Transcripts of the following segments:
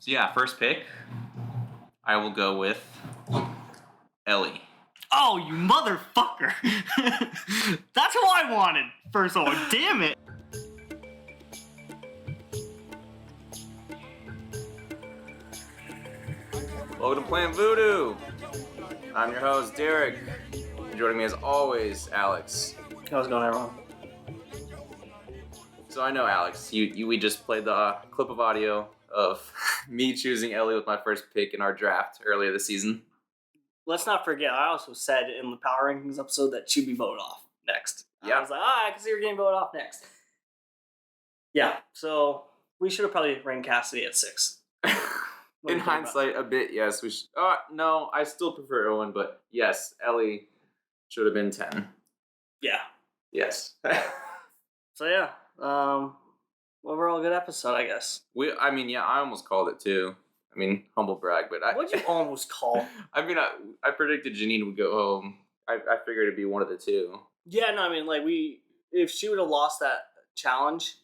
So yeah, first pick, I will go with Ellie. Oh, you motherfucker! That's who I wanted. First of all, damn it. Welcome to Playing Voodoo. I'm your host, Derek. Joining me as always, Alex. How's it going, everyone? So I know, Alex, we just played the clip of audio of me choosing Ellie with my first pick in our draft earlier this season. Let's not forget, I also said in the Power Rankings episode that she'd be voted off next. Yeah. I was like, I can see her getting voted off next. Yeah, so we should have probably ranked Cassidy at 6. In hindsight, a bit, yes. We should. No, I still prefer Owen, but yes, Ellie should have been 10. Yeah. Yes. So yeah, overall good episode, I guess. I almost called it too. I mean, humble brag, but What'd you almost call? I predicted Janine would go home. I figured it'd be one of the two. Yeah, no, I mean, like, if she would have lost that challenge,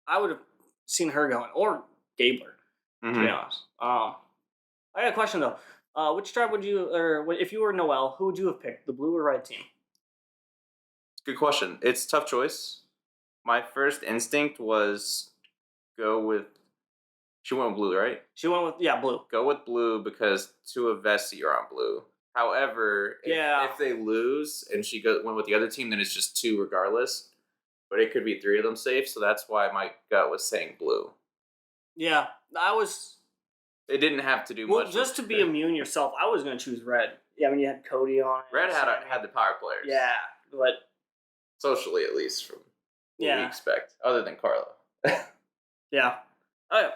I would have seen her going, or Gabler, to be honest. I got a question, though. Which tribe would you, or if you were Noelle, who would you have picked, the blue or red team? Good question. It's a tough choice. My first instinct was go with, she went with blue, right? She went with, blue. Go with blue because two of Vessi are on blue. However, if they lose and she went with the other team, then it's just 2 regardless. But it could be 3 of them safe, so that's why my gut was saying blue. Yeah, It didn't have to do much. Well, just to be immune yourself, I was going to choose red. Yeah, I mean, you had Cody on it. Red had the power players. Yeah, but... Socially, at least, from what we expect. Other than Carla. Yeah. Oh, yeah.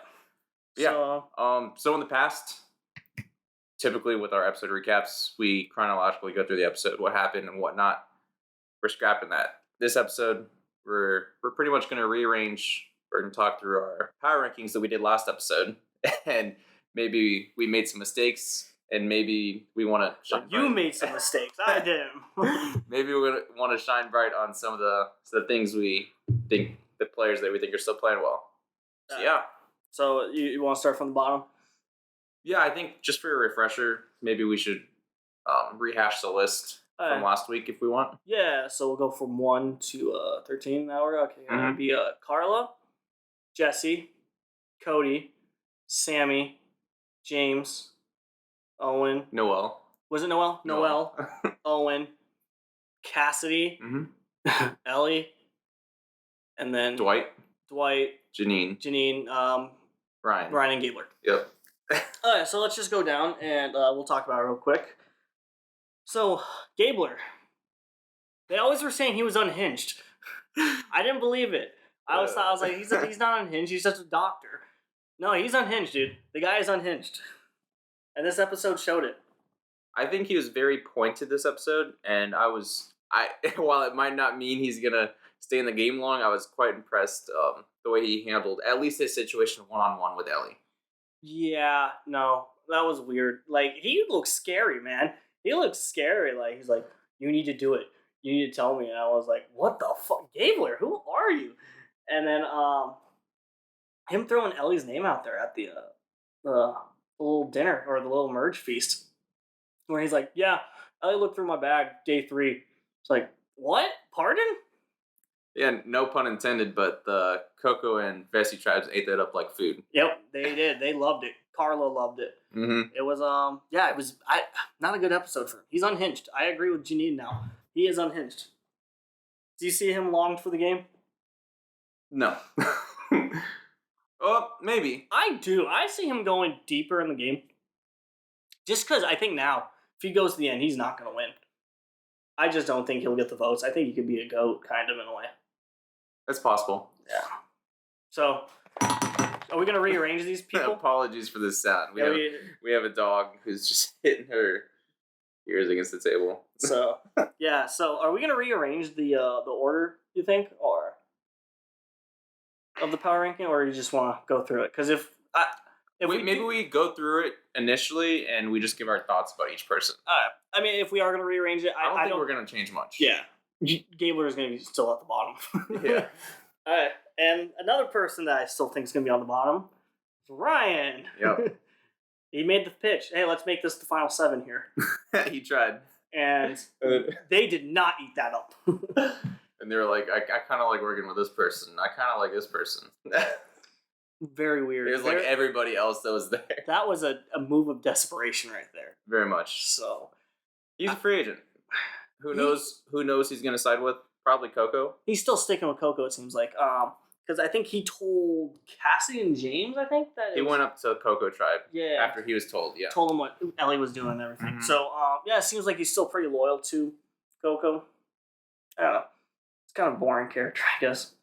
Yeah. So in the past, typically with our episode recaps, we chronologically go through the episode, what happened and whatnot. We're scrapping that. This episode, we're pretty much going to rearrange. We're going to talk through our power rankings that we did last episode, and maybe we made some mistakes, and maybe we want to. You made some mistakes. I didn't. Maybe we're going to want to shine bright on some of the things we think, the players that we think are still playing well. So yeah. So you want to start from the bottom? Yeah, I think just for a refresher, maybe we should rehash the list from last week if we want. Yeah, so we'll go from 1 to 13 now. Okay, it'll be Carla, Jesse, Cody, Sammy, James, Owen. Noelle. Was it Noelle? Noelle. Owen, Cassidy, Ellie, and then Dwight, Janine, Ryan, and Gabler. Yep. Alright, so let's just go down and we'll talk about it real quick. So, Gabler. They always were saying he was unhinged. I didn't believe it. I was like, he's not unhinged, he's just a doctor. No, he's unhinged, dude. The guy is unhinged. And this episode showed it. I think he was very pointed this episode, and while it might not mean he's gonna stay in the game long, I was quite impressed the way he handled at least his situation one-on-one with Ellie. Yeah, no, that was weird. Like, he looks scary, man. He looks scary. Like, he's like, you need to do it. You need to tell me. And I was like, what the fuck? Gabler, who are you? And then him throwing Ellie's name out there at the little dinner or the little merge feast, where he's like, yeah, Ellie looked through my bag day 3. It's like, what? Pardon? Yeah, no pun intended, but the Coco and Vessi tribes ate that up like food. Yep, they did. They loved it. Carla loved it. Mm-hmm. It was not a good episode for him. He's unhinged. I agree with Janine now. He is unhinged. Do you see him longed for the game? No. Oh, maybe. I do. I see him going deeper in the game. Just because I think now, if he goes to the end, he's not going to win. I just don't think he'll get the votes. I think he could be a GOAT, kind of, in a way. That's possible. Yeah. So, are we going to rearrange these people? Apologies for this sound. We have a dog who's just hitting her ears against the table. So, yeah. So, are we going to rearrange the order, you think? Or of the power ranking? Or you just want to go through it? Because maybe we go through it initially and we just give our thoughts about each person. I mean, if we are going to rearrange it, I don't think we're going to change much. Yeah. Gabler is going to be still at the bottom. Yeah. All right. And another person that I still think is going to be on the bottom, Ryan. Yep. He made the pitch. Hey, let's make this the final 7 here. He tried. And they did not eat that up. And they were like, I kind of like working with this person. I kind of like this person. Very weird. It was like everybody else that was there. That was a move of desperation right there. Very much. So he's a free agent. Who knows he's going to side with? Probably Coco. He's still sticking with Coco, it seems like. Because I think he told Cassie and James, I think. That he went up to Coco Tribe yeah, after he was told, yeah. Told him what Ellie was doing and everything. Mm-hmm. So, yeah, it seems like he's still pretty loyal to Coco. I don't know. It's kind of a boring character, I guess.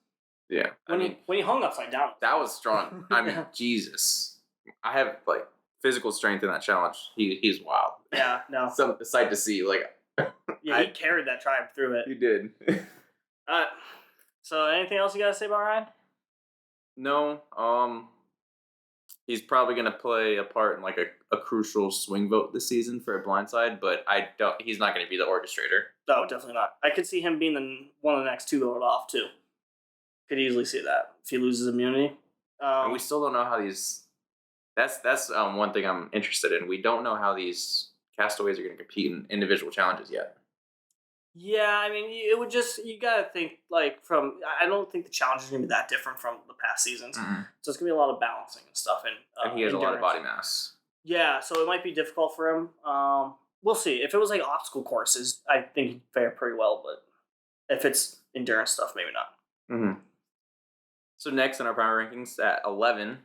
Yeah. When he hung upside down. That was strong. I mean, Jesus. I have, like, physical strength in that challenge. He's wild. Yeah, no. Some sight to see. Like, yeah, he carried that tribe through it. He did. So, anything else you got to say about Ryan? No. He's probably going to play a part in, like, a crucial swing vote this season for a blindside, but he's not going to be the orchestrator. No, definitely not. I could see him being one of the next 2 voted off, too. Could easily see that if he loses immunity. And we still don't know how these... That's one thing I'm interested in. We don't know how these castaways are going to compete in individual challenges yet. Yeah, I mean, it would just, you gotta think, like, I don't think the challenge is gonna be that different from the past seasons. Mm-hmm. So it's gonna be a lot of balancing and stuff. And he has endurance. A lot of body mass. Yeah, so it might be difficult for him. We'll see. If it was like obstacle courses, I think he'd fare pretty well, but if it's endurance stuff, maybe not. Mm-hmm. So next in our power rankings at 11,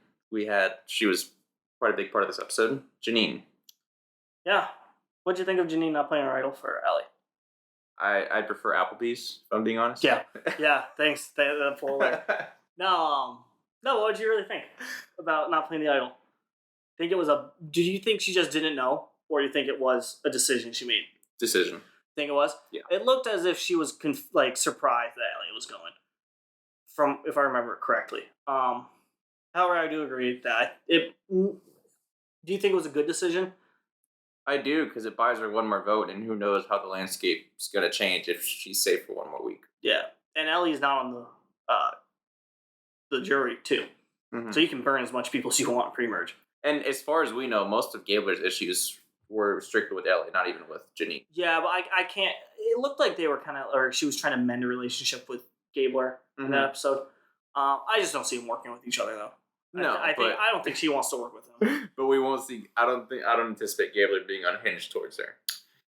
she was quite a big part of this episode, Janine. Yeah. What'd you think of Janine not playing her idol for Ellie? I prefer Applebee's, if I'm being honest. Yeah. Thanks. No, what did you really think about not playing the idol? Did you think she just didn't know, or do you think it was a decision she made? Decision. Think it was? Yeah. It looked as if she was surprised that Ellie was going, if I remember it correctly. However, I do agree that do you think it was a good decision? I do, because it buys her one more vote, and who knows how the landscape's going to change if she's safe for one more week. Yeah, and Ellie's not on the jury, too. Mm-hmm. So you can burn as much people as you want pre-merge. And as far as we know, most of Gabler's issues were strictly with Ellie, not even with Janine. Yeah, but I can't... It looked like they were or she was trying to mend a relationship with Gabler in that episode. I just don't see them working with each other, though. No, I don't think she wants to work with him. But we won't see. I don't anticipate Gabler being unhinged towards her.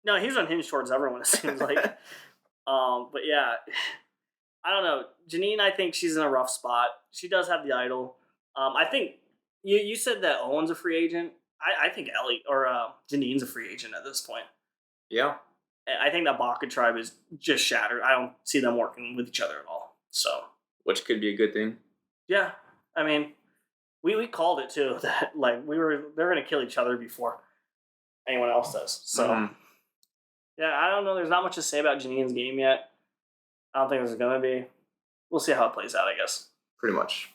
No, he's unhinged towards everyone. It seems like. But yeah, I don't know. Janine, I think she's in a rough spot. She does have the idol. I think you said that Owen's a free agent. I think Ellie or Janine's a free agent at this point. Yeah. I think that Baka tribe is just shattered. I don't see them working with each other at all. So. Which could be a good thing. Yeah, I mean. We called it too, that they're gonna kill each other before anyone else does. So yeah, I don't know. There's not much to say about Janine's game yet. I don't think there's gonna be. We'll see how it plays out, I guess. Pretty much.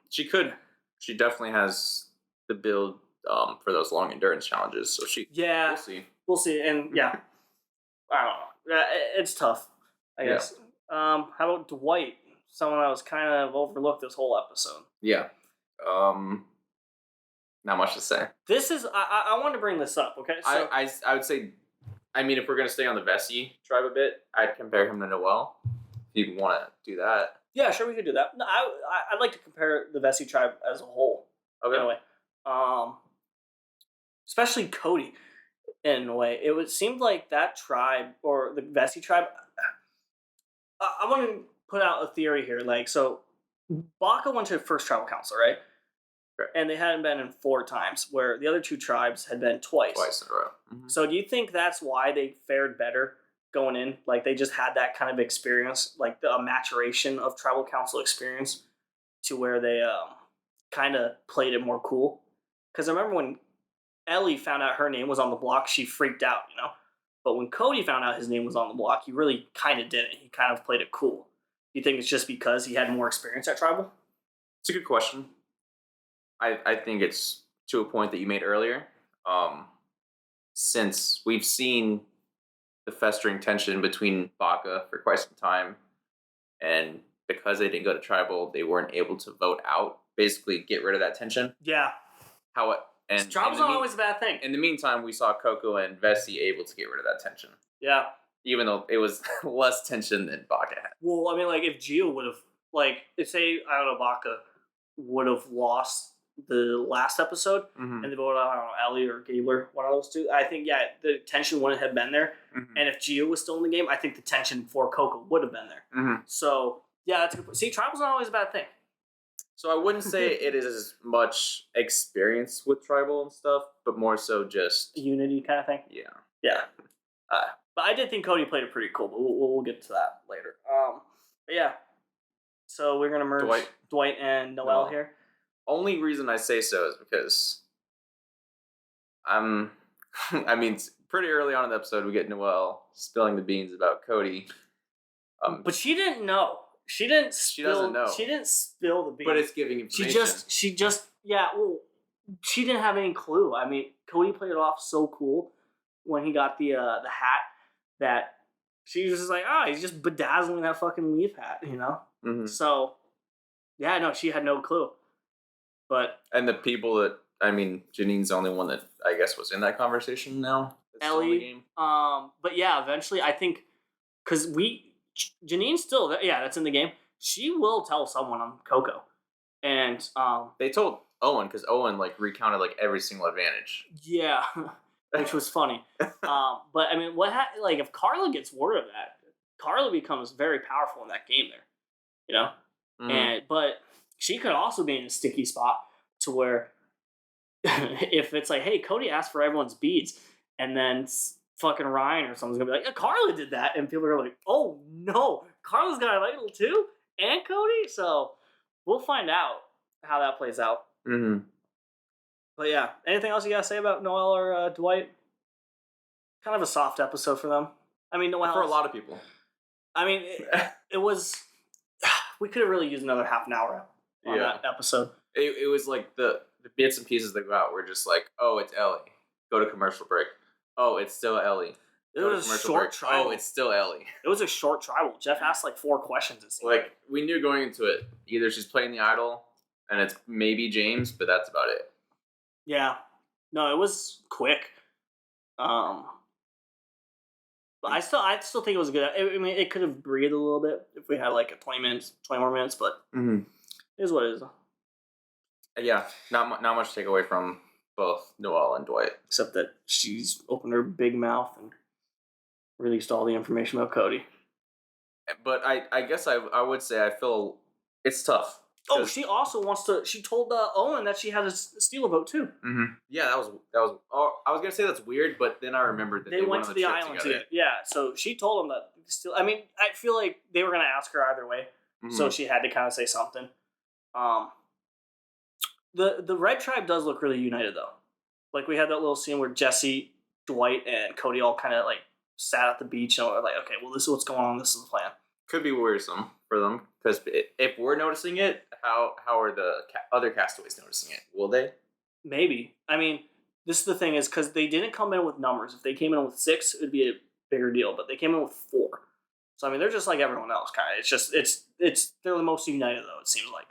She definitely has the build for those long endurance challenges. So we'll see. And yeah, I don't know. It's tough, I guess. How about Dwight? Someone that was kind of overlooked this whole episode. Yeah. Not much to say. This is I want to bring this up, okay? So, I would say, I mean, if we're gonna stay on the Vessi tribe a bit, I'd compare him to Noel. If you want to do that. Yeah, sure, we could do that. No, I'd like to compare the Vessi tribe as a whole. Okay. In a way. Especially Cody. In a way, seemed like that tribe or the Vessi tribe. I want to put out a theory here, so Baka went to first tribal council, right? And they hadn't been in 4 times, where the other 2 tribes had been twice. Twice in a row. Mm-hmm. So do you think that's why they fared better going in? Like, they just had that kind of experience, like the maturation of tribal council experience, to where they kind of played it more cool? Because I remember when Ellie found out her name was on the block, she freaked out, But when Cody found out his name was on the block, he really kind of didn't. He kind of played it cool. You think it's just because he had more experience at tribal? It's a good question. I think it's to a point that you made earlier. Since we've seen the festering tension between Baka for quite some time, and because they didn't go to tribal, they weren't able to vote out basically get rid of that tension. Yeah. How it and Trouble's not always a bad thing. In the meantime, we saw Coco and Vessi able to get rid of that tension. Yeah. Even though it was less tension than Baka had. Well, I mean, like, if Gio would have, like, if, say, I don't know, Baka would have lost the last episode, and they voted out, I don't know, Ellie or Gabler, one of those two, I think, yeah, the tension wouldn't have been there. And if Gio was still in the game, I think the tension for Coco would have been there. So, yeah, that's a good point. See, Tribal's not always a bad thing. So I wouldn't say it is as much experience with Tribal and stuff, but more so just... Unity kind of thing? Yeah. Yeah. But I did think Cody played it pretty cool, but we'll get to that later. But yeah. So we're going to merge Dwight and Noelle here. Only reason I say so is because I mean, pretty early on in the episode, we get Noelle spilling the beans about Cody. But she didn't know. She doesn't know. She didn't spill the beans. But it's giving information. She just, yeah, well, she didn't have any clue. I mean, Cody played it off so cool when he got the hat that she was just like, he's just bedazzling that fucking leaf hat, you know? So, yeah, no, she had no clue. And the people that, I mean, Janine's the only one that I guess was in that conversation now. Ellie. But yeah, eventually I think, because Janine's still, that's in the game. She will tell someone on Coco. And they told Owen, because Owen like recounted like every single advantage. Yeah. Which was funny. But I mean, like if Carla gets word of that, Carla becomes very powerful in that game there. You know? But she could also be in a sticky spot to where if it's like, hey, Cody asked for everyone's beads, and then fucking Ryan or someone's gonna be like, Carla did that, and people are like, oh no, Carla's got an idol too, and Cody. So we'll find out how that plays out. But yeah, anything else you gotta say about Noelle or Dwight? Kind of a soft episode for them. I mean, Noelle for a lot of people. I mean, it was. We could have really used another half an hour on that episode. It was like the bits and pieces that go out were just like, oh, it's Ellie. Go to commercial break. Oh, it's still Ellie. It was a short tribal. Oh, it's still Ellie. It was a short tribal. Jeff asked like 4 questions. It seemed like we knew going into it, either she's playing the idol, and it's maybe James, but that's about it. Yeah, no, it was quick. But I still think it was good. I mean, it could have breathed a little bit if we had like 20 more minutes, but it is what it is. Yeah, not much to take away from both Noelle and Dwight, except that she's opened her big mouth and released all the information about Cody. But I guess I would say I feel it's tough. Oh, she also wants to. She told Owen that she had a steal a vote too. Yeah, that was. Oh, I was gonna say that's weird, but then I remembered that they went to the island together. Yeah, so she told him that. Still, I mean, I feel like they were gonna ask her either way, so she had to kind of say something. The Red Tribe does look really united though. Like we had that little scene where Jesse, Dwight, and Cody all kind of like sat at the beach and were like, okay, well, this is what's going on. This is the plan. Could be worrisome for them because if we're noticing it, how are the other castaways noticing it? Will they? Maybe. I mean, this is the thing is because they didn't come in with numbers. If they came in with 6, it would be a bigger deal. But they came in with 4, so I mean, they're just like everyone else, kind of. It's just it's they're the most united though. It seems like.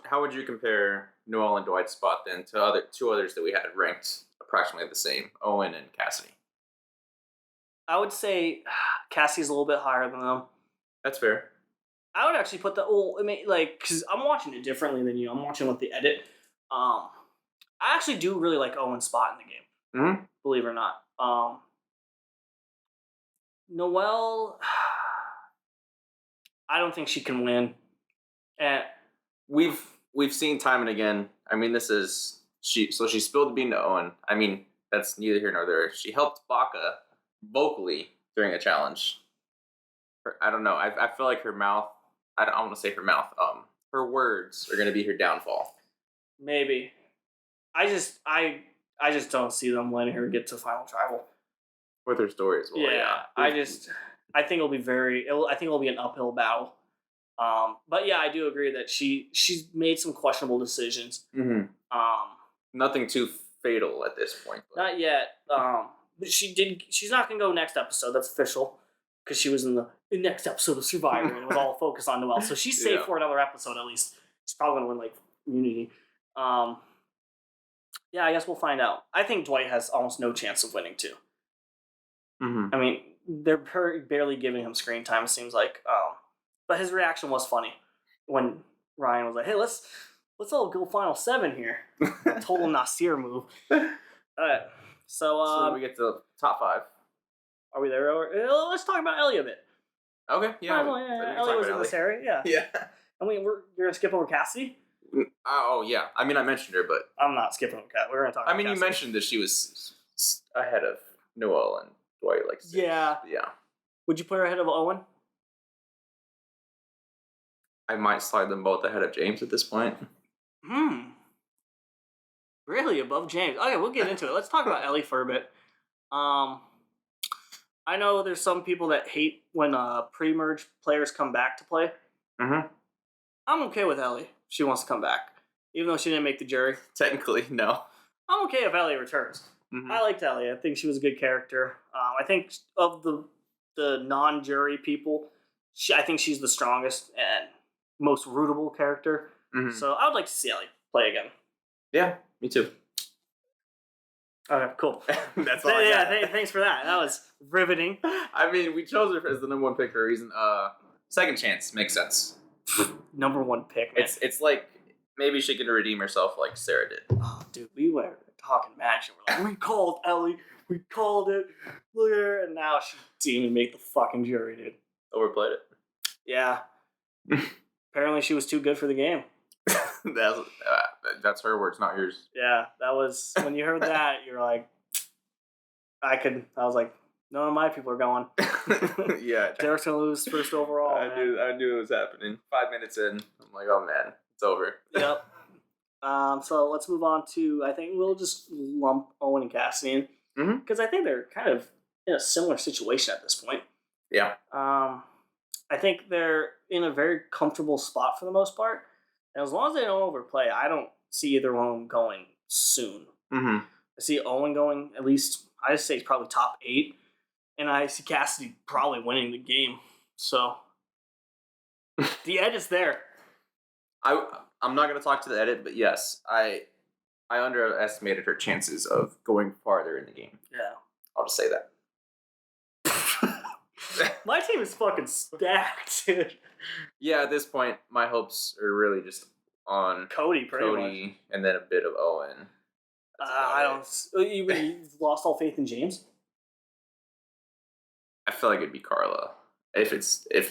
How would you compare Noelle and Dwight's spot then to two others that we had ranked approximately the same, Owen and Cassidy? I would say Cassie's a little bit higher than them. That's fair. I would actually put because I'm watching it differently than you. I'm watching with the edit. I actually do really like Owen's spot in the game. Believe it or not. Noelle, I don't think she can win. And we've seen time and again. I mean, she spilled the bean to Owen. I mean, that's neither here nor there. She helped Baka vocally during a challenge. I don't know. I feel like her mouth. I don't want to say her mouth. Her words are going to be her downfall. Maybe. I just don't see them letting her get to final tribal. With her story as well. Yeah. I think it'll be I think it'll be an uphill battle. But yeah, I do agree that she's made some questionable decisions. Nothing too fatal at this point. But. Not yet. But she's not gonna go next episode. That's official. because she was in the next episode of Survivor, and it was all focused on Noelle. So she's safe for another episode at least. She's probably gonna win like immunity. Yeah, I guess we'll find out. I think Dwight has almost no chance of winning too. Mm-hmm. I mean, they're barely giving him screen time. It seems like, but his reaction was funny when Ryan was like, "Hey, let's all go final 7 here." Total Nasir move. Alright. So we get to top 5. Are we there? Let's talk about Ellie a bit. Okay, yeah. Ellie was in this area, yeah. Yeah. I mean, you're gonna skip over Cassidy? Oh, yeah. I mean, I mentioned her, but... I'm not skipping over Cassidy. We're gonna talk about Cassidy. You mentioned that she was ahead of Noelle and Dwight, like 6. Yeah. Yeah. Would you put her ahead of Owen? I might slide them both ahead of James at this point. Really? Above James? Okay, we'll get into it. Let's talk about Ellie for a bit. I know there's some people that hate when pre-merge players come back to play. Mm-hmm. I'm okay with Ellie if she wants to come back. Even though she didn't make the jury. Technically, no. I'm okay if Ellie returns. Mm-hmm. I liked Ellie. I think she was a good character. I think of the non-jury people, I think she's the strongest and most rootable character. Mm-hmm. So I would like to see Ellie play again. Yeah, me too. Okay, cool. That's all I got. Thanks for that. That was riveting. I mean, we chose her as the number 1 pick for a reason. Second chance makes sense. Number 1 pick, man. It's like maybe she can redeem herself like Sarah did. Oh, dude, we were talking match and we're like, we called Ellie. We called it. Look at her. And now she didn't even make the fucking jury, dude. Overplayed it. Yeah. Apparently she was too good for the game. That's her words, not yours. Yeah, that was when you heard that, you're like, I was like, none of my people are going. Yeah, Derek's gonna lose first overall. I knew it was happening. 5 minutes in, I'm like, oh man, it's over. Yep. So let's move on to. I think we'll just lump Owen and Cassidy in because I think they're kind of in a similar situation at this point. Yeah. I think they're in a very comfortable spot for the most part. And as long as they don't overplay, I don't see either one of them going soon. Mm-hmm. I see Owen going at least, I'd say it's probably top 8. And I see Cassidy probably winning the game. So, the edit is there. I'm not going to talk to the edit, but yes, I underestimated her chances of going farther in the game. Yeah. I'll just say that. My team is fucking stacked, dude. Yeah, at this point, my hopes are really just on Cody, much. And then a bit of Owen. I don't. You've lost all faith in James? I feel like it'd be Carla if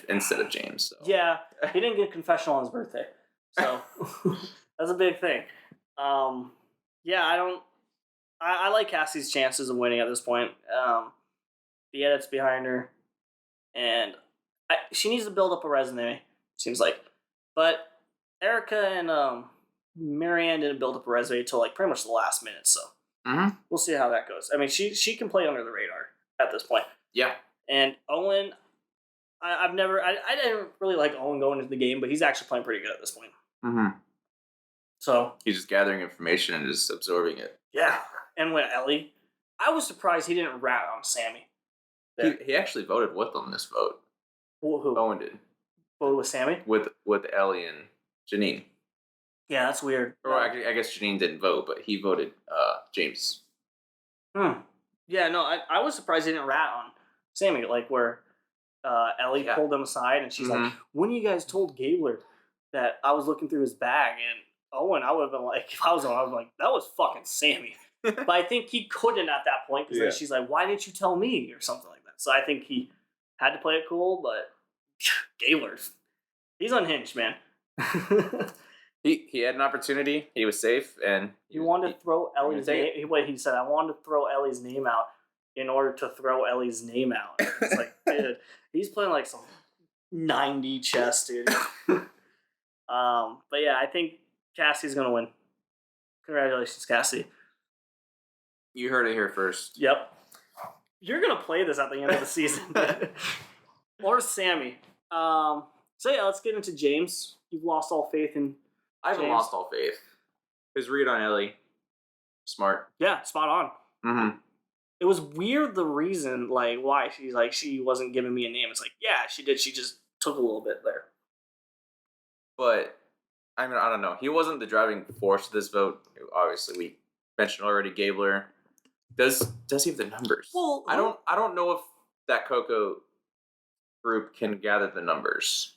instead of James. So. Yeah, he didn't get a confessional on his birthday, so that's a big thing. Yeah, I don't. I like Cassie's chances of winning at this point. The edit's behind her, and she needs to build up a resume. Seems like, but Erica and Marianne didn't build up a resume until like pretty much the last minute. So we'll see how that goes. I mean, she can play under the radar at this point. Yeah. And Owen, I didn't really like Owen going into the game, but he's actually playing pretty good at this point. Mm-hmm. So he's just gathering information and just absorbing it. Yeah. And when Ellie, I was surprised he didn't rat on Sammy. He actually voted with them this vote. Who? Owen did. Voted with Sammy? With Ellie and Janine. Yeah, that's weird. Or I guess Janine didn't vote, but he voted James. Yeah, no, I was surprised he didn't rat on Sammy, like where Ellie pulled him aside and she's like, when you guys told Gabler that I was looking through his bag, and Owen, I would have been like, if I was Owen, I was like, that was fucking Sammy. But I think he couldn't at that point because then she's like, why didn't you tell me, or something like that. So I think he had to play it cool, but Gabler's, he's unhinged, man. He had an opportunity. He was safe, and he wanted to throw Ellie's name. He said, I wanted to throw Ellie's name out in order to throw Ellie's name out. It's like, dude, he's playing like some 90 chess, dude. But yeah, I think Cassie's gonna win. Congratulations, Cassie. You heard it here first. Yep. You're gonna play this at the end of the season, or Sammy. So yeah, let's get into James. You've lost all faith in. I haven't lost all faith. His read on Ellie, smart. Yeah, spot on. It was weird the reason, like, why she's like, she wasn't giving me a name. It's like, yeah, she did. She just took a little bit there. But I mean, I don't know. He wasn't the driving force of this vote. Obviously, we mentioned already Gabler. Does he have the numbers? Well, I don't know if that Coco group can gather the numbers.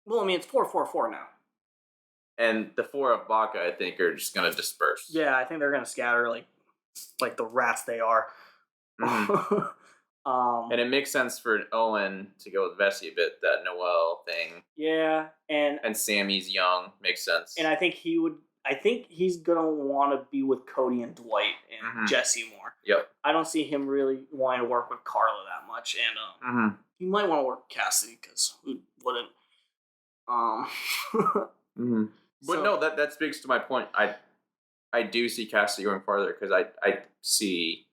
Well, I mean, it's 4-4-4 now. And the 4 of Baca, I think, are just gonna disperse. Yeah, I think they're gonna scatter like the rats they are. Mm-hmm. And it makes sense for Owen to go with Vesey a bit, that Noel thing. Yeah, and Sammy's young, makes sense. And I think he's gonna want to be with Cody and Dwight and Jesse more. Yep. I don't see him really wanting to work with Carla that much, and he might want to work with Cassidy because who wouldn't? But no, that speaks to my point. I do see Cassidy going farther because I see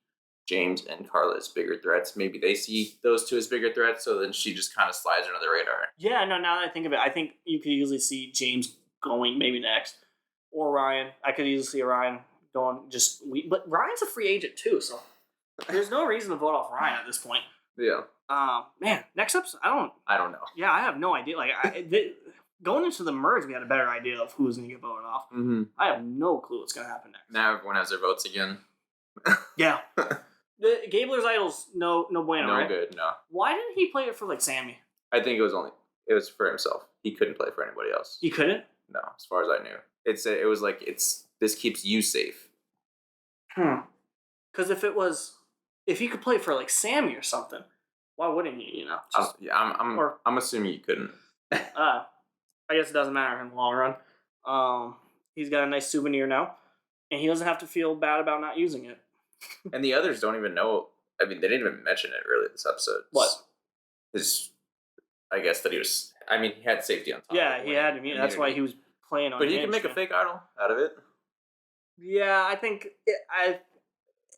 James and Carla as bigger threats. Maybe they see those two as bigger threats, so then she just kind of slides under the radar. Yeah, no, now that I think of it, I think you could easily see James going maybe next. Or Ryan. I could easily see Ryan going but Ryan's a free agent too, so there's no reason to vote off Ryan at this point. Yeah. Man, next episode, I don't know. Yeah, I have no idea. Like, going into the merge, we had a better idea of who's going to get voted off. Mm-hmm. I have no clue what's going to happen next. Now everyone has their votes again. Yeah. The Gabler's Idol's no bueno, no right? good, no. Why didn't he play it for, like, Sammy? I think it was for himself. He couldn't play for anybody else. He couldn't? No, as far as I knew. It was like, this keeps you safe. Because if he could play for, like, Sammy or something, why wouldn't he, you know? I'm assuming you couldn't. I guess it doesn't matter in the long run. He's got a nice souvenir now, and he doesn't have to feel bad about not using it. And the others don't even know. I mean, they didn't even mention it really this episode. What? I guess that he had safety on top. Yeah, he had to. That's why he was playing on. But he can make a fake idol out of it. Yeah, I think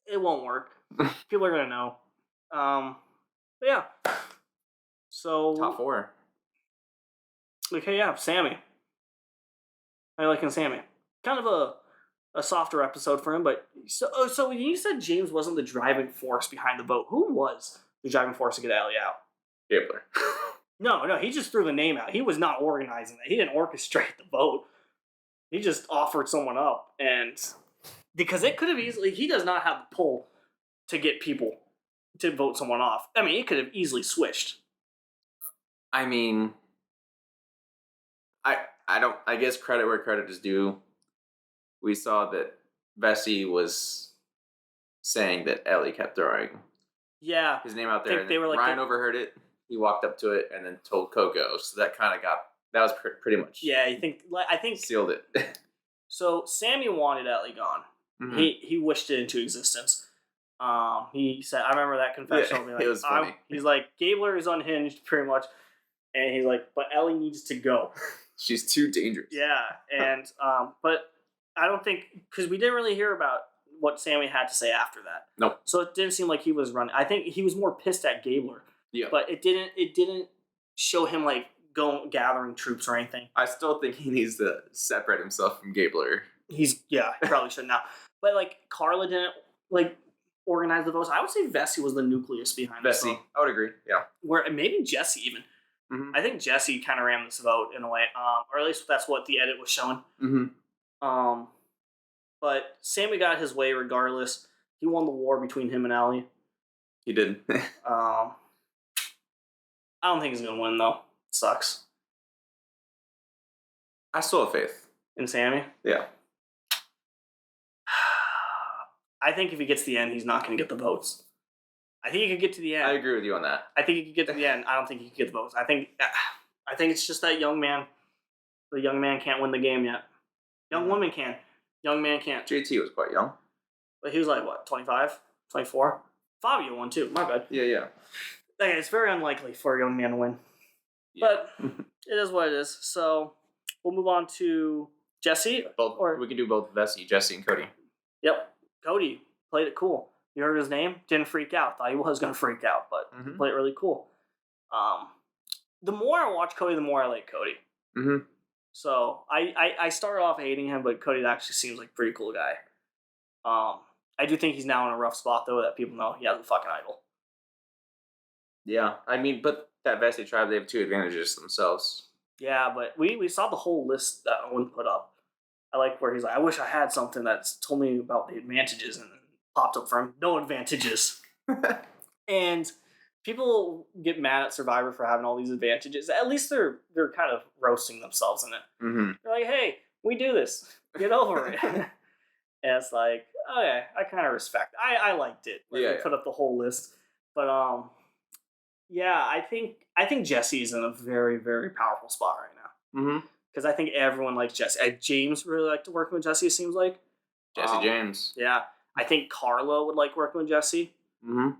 it won't work. People are gonna know. But yeah. So top 4. Okay, yeah, Sammy. I like Sammy. Kind of a softer episode for him, but so you said James wasn't the driving force behind the vote. Who was the driving force to get Ellie out? Gabler. No, he just threw the name out. He was not organizing that. He didn't orchestrate the vote. He just offered someone up, and because it could have easily, he does not have the pull to get people to vote someone off. I mean, it could have easily switched. I mean, I guess credit where credit is due. We saw that Vesey was saying that Ellie kept throwing his name out there. And Ryan overheard it. He walked up to it and then told Coco. So that kind of that was pretty much. Yeah, I think sealed it. So Sammy wanted Ellie gone. Mm-hmm. He wished it into existence. He said, I remember that confessional. It was funny. He's like, Gabler is unhinged pretty much. And he's like, but Ellie needs to go. She's too dangerous. Yeah, and but I don't think, because we didn't really hear about what Sammy had to say after that. Nope. So it didn't seem like he was running. I think he was more pissed at Gabler. Yeah. But it didn't show him like gathering troops or anything. I still think he needs to separate himself from Gabler. He probably should now. But like Carla didn't like organize the votes. I would say Vesey was the nucleus behind this. Vesey, I would agree. Yeah. Where maybe Jesse even. Mm-hmm. I think Jesse kind of ran this vote in a way, or at least that's what the edit was showing. Mm-hmm. But Sammy got his way regardless. He won the war between him and Ellie. He did. I don't think he's gonna win though. It sucks. I still have faith in Sammy. Yeah. I think if he gets to the end, he's not gonna get the votes. I think he could get to the end. I agree with you on that. I think he could get to the end. I don't think he could get the votes. I think it's just that young man. The young man can't win the game yet. Young woman can. Young man can't. JT was quite young. But he was like, what, 25? 24? Fabio won too. My bad. Yeah. Okay, it's very unlikely for a young man to win. Yeah. But it is what it is. So we'll move on to Jesse. We can do both Jesse and Cody. Yep. Cody played it cool. You heard his name, didn't freak out. Thought he was going to freak out, but he played it really cool. The more I watch Cody, the more I like Cody. Mm-hmm. So I started off hating him, but Cody actually seems like a pretty cool guy. I do think he's now in a rough spot, though, that people know he has a fucking idol. Yeah, I mean, but that Vesey tribe, they have 2 advantages themselves. Yeah, but we saw the whole list that Owen put up. I like where he's like, I wish I had something that's told me about the advantages, and popped up for him, no advantages. And people get mad at Survivor for having all these advantages. At least they're kind of roasting themselves in it. Mm-hmm. They're like, hey, we do this. Get over it. And it's like, okay, I kind of respect. I liked it. Like, they put up the whole list. But yeah, I think Jesse's in a very, very powerful spot right now. Mm-hmm. Because I think everyone likes Jesse. James really liked working with Jesse, it seems like. Jesse James. Yeah. I think Carla would like working with Jesse. Mm-hmm.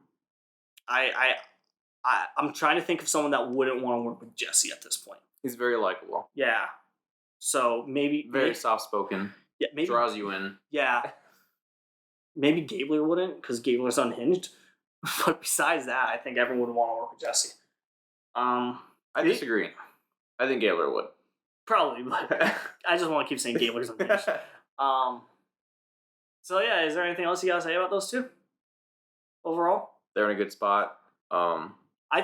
I'm trying to think of someone that wouldn't want to work with Jesse at this point. He's very likable. Yeah. So maybe... Very soft-spoken. Yeah, maybe... Draws you in. Yeah. Maybe Gabler wouldn't, because Gabler's unhinged. But besides that, I think everyone would want to work with Jesse. I disagree. I think Gabler would. Probably, but I just want to keep saying Gabler's unhinged. So yeah, is there anything else you gotta say about those two? Overall? They're in a good spot. I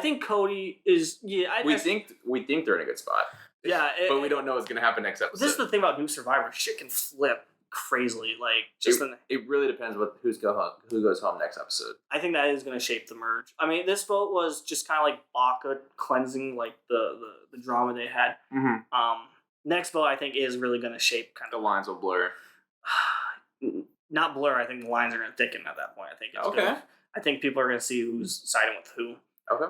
think Cody is... Yeah, we think they're in a good spot. Yeah. But we don't know what's going to happen next episode. This is the thing about new Survivor. Shit can flip crazily. It really depends who goes home next episode. I think that is going to shape the merge. I mean, this vote was just kind of like Baka cleansing like the drama they had. Mm-hmm. Next vote, I think, is really going to shape kind of... The lines will blur. Not blur. I think the lines are going to thicken at that point. I think. I think people are going to see who's siding with who. Okay.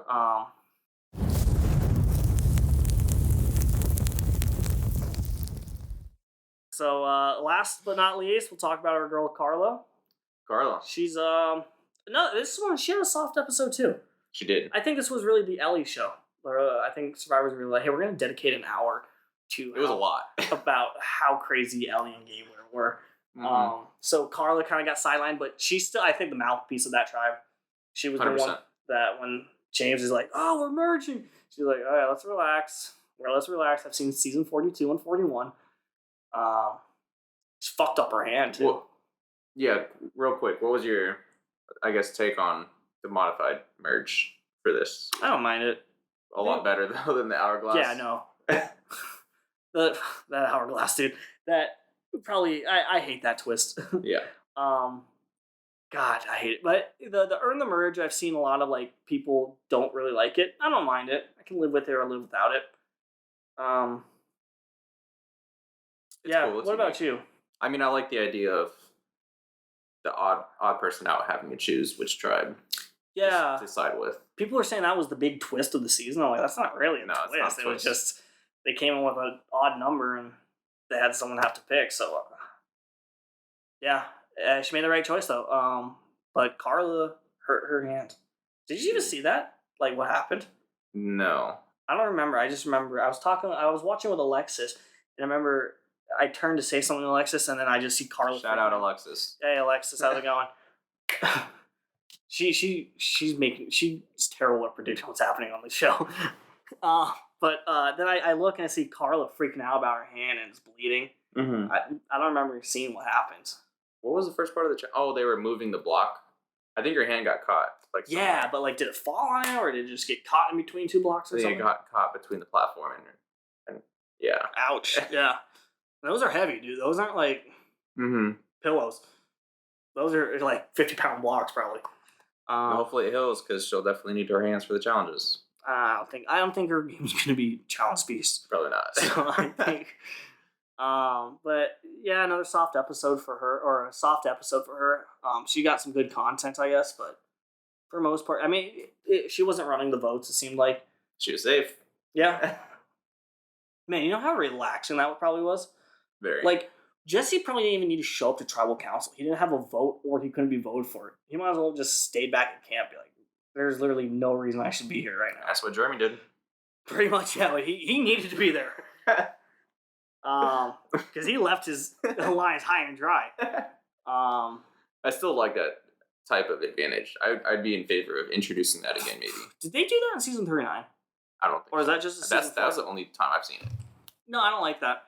So last but not least, we'll talk about our girl Carla. She's no, this one she had a soft episode too. She did. I think this was really the Ellie show. I think Survivor's really like, hey, we're going to dedicate an hour to. It was a lot about how crazy Ellie and Gabler were. Mm-hmm. So Carla kind of got sidelined, but she's still, I think, the mouthpiece of that tribe. She was 100%. The one that when James is like, "Oh, we're merging," she's like, "All right, let's relax. Let's relax." I've seen season 42 and 41. She's fucked up her hand too. Well, yeah, real quick, what was your, I guess, take on the modified merge for this? I don't mind it. A lot better though than the hourglass. Yeah, no. that hourglass, dude. That probably I hate that twist. Yeah. God, I hate it. But the earn the merge, I've seen a lot of like people don't really like it. I don't mind it. I can live with it or live without it. Yeah. Cool. What about you? I mean, I like the idea of the odd person out having to choose which tribe. Yeah. To side with. People are saying that was the big twist of the season. I'm like, that's not really a twist. It's not a twist. It was just they came in with an odd number and they had someone have to pick. So yeah. She made the right choice though. But Carla hurt her hand. Did you even see that? Like what happened? No. I don't remember. I just remember I was watching with Alexis, and I remem's I turned to say something to Alexis, and then I just see Carla. Shout out Alexis. Hey Alexis, how's it going? she's terrible at predicting what's happening on the show. But then I look and I see Carla freaking out about her hand and it's bleeding. Mm-hmm. I don't remember seeing what happened. What was the first part of the oh, they were moving the block. I think her hand got caught. Like yeah, but like, did it fall on it, or did it just get caught in between two blocks or something? It got caught between the platform and yeah. Ouch. Yeah, those are heavy, dude. Those aren't like pillows. Those are like 50-pound blocks, probably. Hopefully it heals because she'll definitely need her hands for the challenges. I don't think her game's gonna be challenge beast. Probably not. So I think. But yeah, another soft episode for her. She got some good content, I guess, but for the most part, I mean, she wasn't running the votes. It seemed like she was safe. Yeah. Man, you know how relaxing that probably was. Very. Like Jesse probably didn't even need to show up to tribal council. He didn't have a vote, or he couldn't be voted for. He might as well just stayed back at camp. Be like, there's literally no reason I should be here right now. That's what Jeremy did. Pretty much, yeah. But he needed to be there. Because he left his lines high and dry. I still like that type of advantage. I'd be in favor of introducing that again, maybe. Did they do that in season 39? I don't think. Or is that just that was the only time I've seen it. No, I don't like that.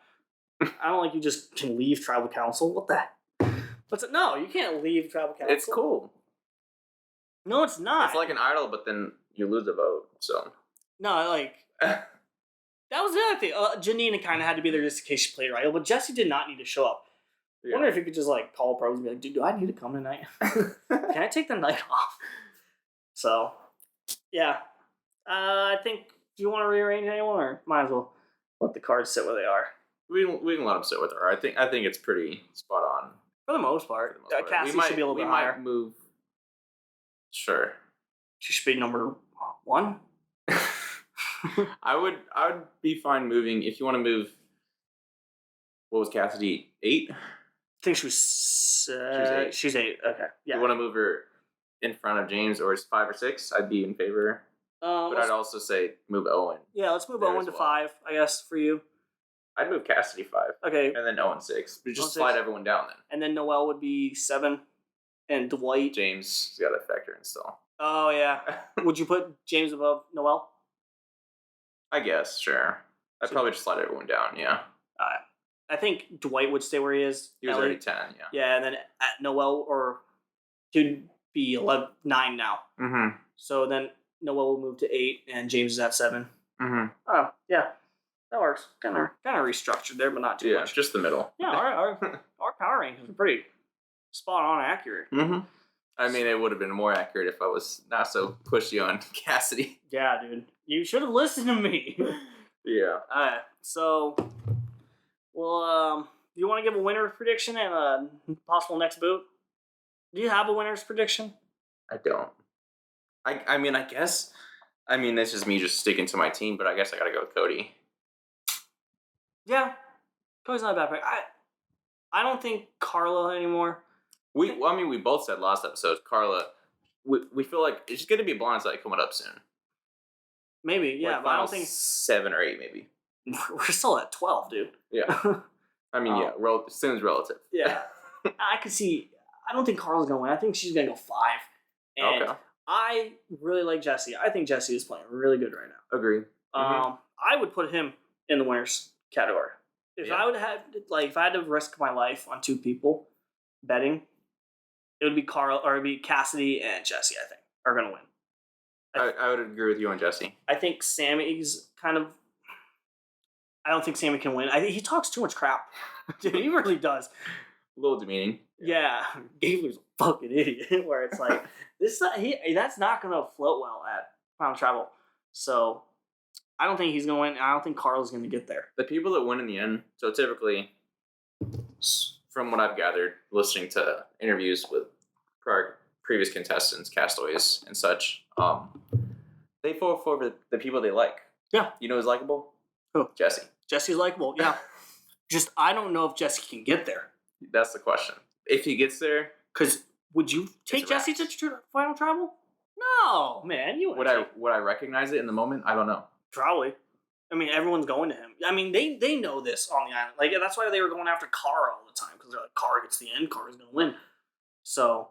I don't like you just can leave tribal council. What the? No, you can't leave tribal council. It's cool. No, it's not. It's like an idol, but then you lose a vote. So no, like that was the other thing. Janina kind of had to be there just in case she played right, but Jesse did not need to show up. I wonder if you could just like call pros and be like, dude, do I need to come tonight? Can I take the night off? So, yeah. I think, do you want to rearrange anyone, or might as well let the cards sit where they are? We can let them sit with her. I think it's pretty spot on. For the most part. Cassie should be a little bit higher. We might move. Sure. She should be number 1. I would be fine moving if you want to move. What was Cassidy? 8? I think she was 8. She's 8. Okay. Yeah. You want to move her in front of James, or is 5 or 6? I'd be in favor. But I'd also say move Owen. Yeah, let's move Owen to 5, I guess, for you. I'd move Cassidy 5. Okay. And then Owen 6. But just slide everyone down then. And then Noelle would be 7. And Dwight. James has got a factor in still. Oh, yeah. Would you put James above Noelle? I guess, sure. I'd probably just slide everyone down, yeah. I think Dwight would stay where he is. He was already 10, yeah. Yeah, and then at Noelle, or he'd be 9 now. Mm-hmm. So then Noelle will move to 8, and James is at 7. Mm-hmm. Oh, yeah. That works. Kind of restructured there, but not too much. Yeah, just the middle. Yeah, our power rankings are pretty spot on accurate. Mm-hmm. I mean, it would have been more accurate if I was not so pushy on Cassidy. Yeah, dude. You should have listened to me. Yeah. So, well, do you want to give a winner's prediction and a possible next boot? Do you have a winner's prediction? I don't. I mean, I guess. I mean, this is me just sticking to my team, but I guess I got to go with Cody. Yeah. Cody's not a bad pick. I don't think Carla anymore. We both said last episode, Carla, we feel like it's going to be a blindside coming up soon. Maybe, yeah, like but I don't think 7 or 8, maybe. We're still at 12, dude. Yeah. I mean, yeah, soon's relative. Yeah. I could see. I don't think Carla's going to win. I think she's going to go 5. And okay. I really like Jesse. I think Jesse is playing really good right now. Agree. I would put him in the winners category. If I would have, if I had to risk my life on 2 people betting, it would be Carl, or it'd be Cassidy and Jesse. I think are going to win. I would agree with you on Jesse. I think Sammy's kind of. I don't think Sammy can win. I think he talks too much crap. Dude, he really does. A little demeaning. Yeah, Gabler's a fucking idiot. Where it's like that's not going to float well at Final Travel. So I don't think he's going to win. I don't think Carl's going to get there. The people that win in the end. So typically, from what I've gathered, listening to interviews with previous contestants, castaways, and such, they vote for the people they like. Yeah. You know who's likable? Who? Jesse. Jesse's likable, yeah. Just, I don't know if Jesse can get there. That's the question. If he gets there... Because would you take Jesse to Final Travel? No, man. You would I recognize it in the moment? I don't know. Probably. I mean, everyone's going to him. I mean, they know this on the island. Like, that's why they were going after Kara all the time. Because they're like, Kara gets the end, Kara's going to win. So,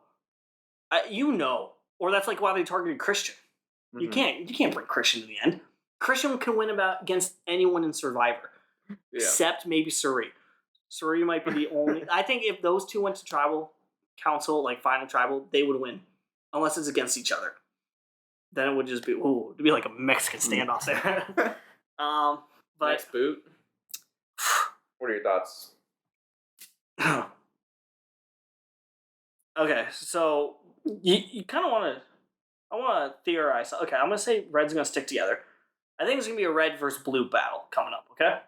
or that's like why they targeted Christian. Mm-hmm. You can't bring Christian to the end. Christian can win against anyone in Survivor, except maybe Suri. Suri might be the only. I think if those 2 went to Tribal Council, like Final Tribal, they would win, unless it's against each other. Then it would just be it'd be like a Mexican standoff there. But next boot. What are your thoughts? Okay, so you kind of want to. I want to theorize. Okay, I'm gonna say Red's gonna stick together. I think it's gonna be a Red versus Blue battle coming up. Okay,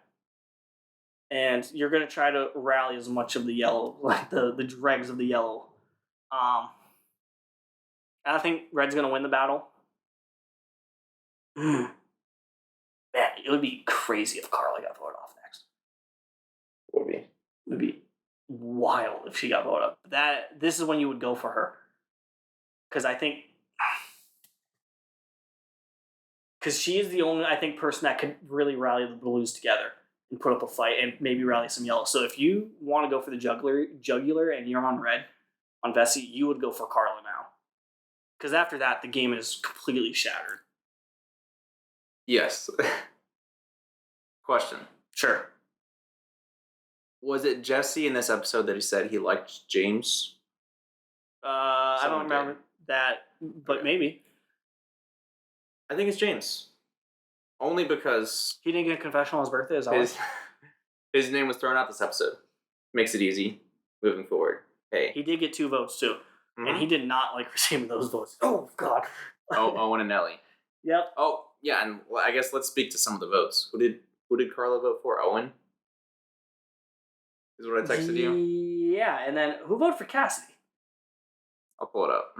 and you're gonna try to rally as much of the yellow, like the dregs of the yellow. I think Red's gonna win the battle. Man, it would be crazy if Carla got voted off next. It would be wild if she got voted up. This is when you would go for her, because I think. Because she is the only, I think, person that could really rally the Blues together and put up a fight and maybe rally some yellow. So if you want to go for the jugular and you're on Red, on Vessi, you would go for Carla now. Because after that, the game is completely shattered. Yes. Question. Sure. Was it Jesse in this episode that he said he liked James? I don't Someone remember did. that, but Okay. maybe I think it's James. Only because he didn't get a confession on his birthday. Is that his why? his name was thrown out this episode. Makes it easy moving forward. Hey. He did get 2 votes too, and Mhm. he did not like receiving those votes. Oh God. Owen and Nelly. Yep. Oh yeah, and I guess let's speak to some of the votes. Who did Carla vote for? Owen. Is what I texted you. Yeah, and then who voted for Cassidy? I'll pull it up.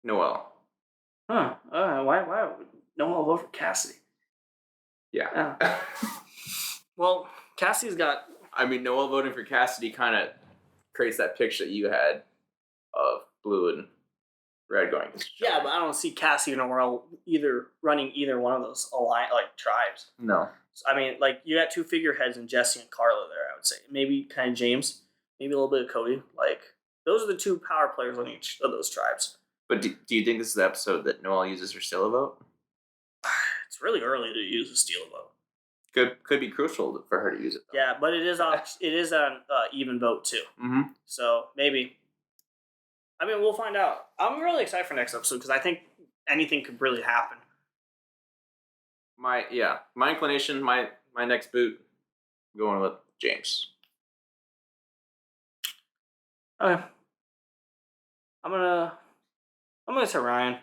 Noel. Huh? Why no one will vote for Cassidy? Yeah. Well, Cassidy's got. I mean, Noel voting for Cassidy kind of creates that picture that you had of blue and red going. Yeah, but I don't see Cassidy and Noel running either one of those tribes. No. I mean, like you got 2 figureheads in Jesse and Carla there. I would say maybe kind of James, maybe a little bit of Cody. Like those are the 2 power players on each of those tribes. But do you think this is the episode that Noel uses her steal a vote? It's really early to use a steal vote. Could be crucial for her to use it. Though. Yeah, but it is an even vote too. Mm-hmm. So maybe. I mean, we'll find out. I'm really excited for next episode because I think anything could really happen. My inclination, my next boot, I'm going with James. Okay. I'm gonna say Ryan.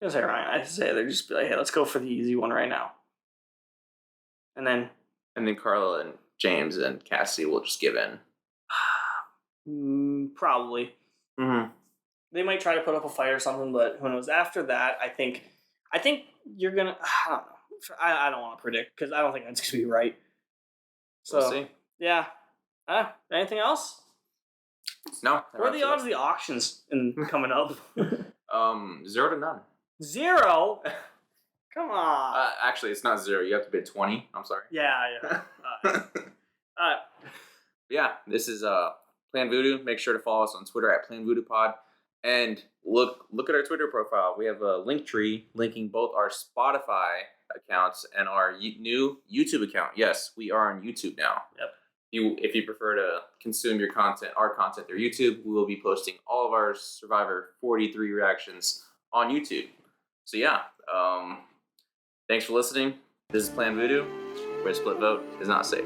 I say they're just be like, hey, let's go for the easy one right now. And then Carla and James and Cassie will just give in. Probably. Mm-hmm. They might try to put up a fight or something, but who knows? After that, I think you're gonna. I don't know. I don't want to predict because I don't think that's gonna be right. So We'll see. Yeah. Anything else? No. What are the odds of the auctions coming up? 0 to none. 0? Come on. Actually, it's not 0. You have to bid 20. I'm sorry. Yeah. Yeah, this is Plan Voodoo. Make sure to follow us on Twitter at Plan Voodoo Pod, and look at our Twitter profile. We have a link tree linking both our Spotify accounts and our new YouTube account. Yes, we are on YouTube now. Yep. If you prefer to consume our content through YouTube, we will be posting all of our Survivor 43 reactions on YouTube. So yeah, thanks for listening. This is Plan Voodoo, where split vote is not safe.